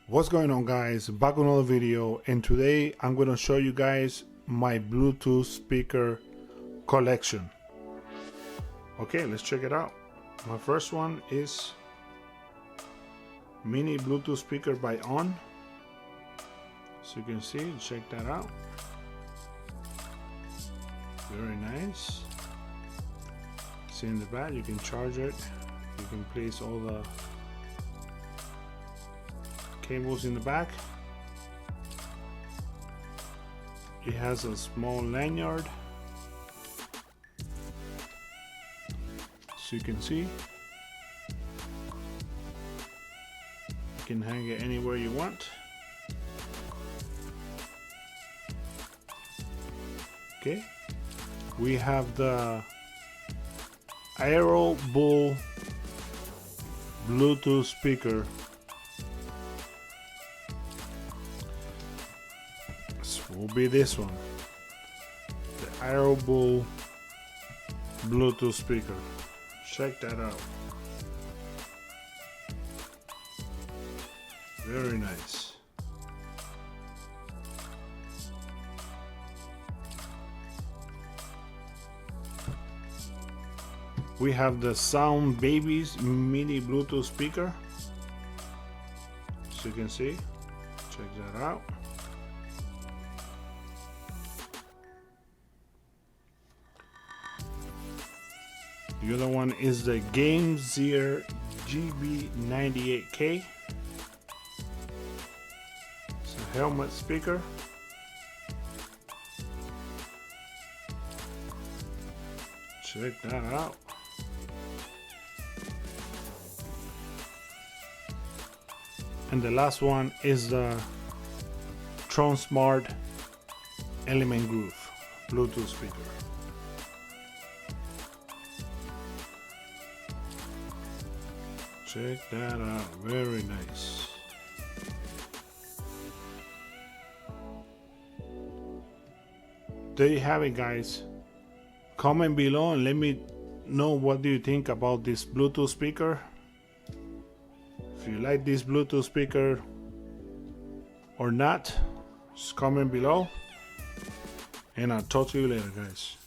What's going on, guys? Back with another video, and today I'm going to show you guys my Bluetooth speaker collection. Okay, let's check it out. My first one is mini Bluetooth speaker by On. So you can see, check that out. Very nice. See in the back, you can charge it. You can place all the cables in the back. It has a small lanyard, so you can see you can hang it anywhere you want. Okay, we have the Aero Bull Bluetooth speaker. Will be this one, the Aero Bull Bluetooth speaker. Check that out. Very nice. We have the Sound Babies mini Bluetooth speaker, so you can see. Check that out. The other one is the Game Gear GB98K. It's a helmet speaker. Check that out. And the last one is the Tron Smart Element Groove Bluetooth speaker. Check that out, very nice. There you have it, guys. Comment below and let me know what do you think about this Bluetooth speaker. If you like this Bluetooth speaker or not, just comment below, and I'll talk to you later, guys.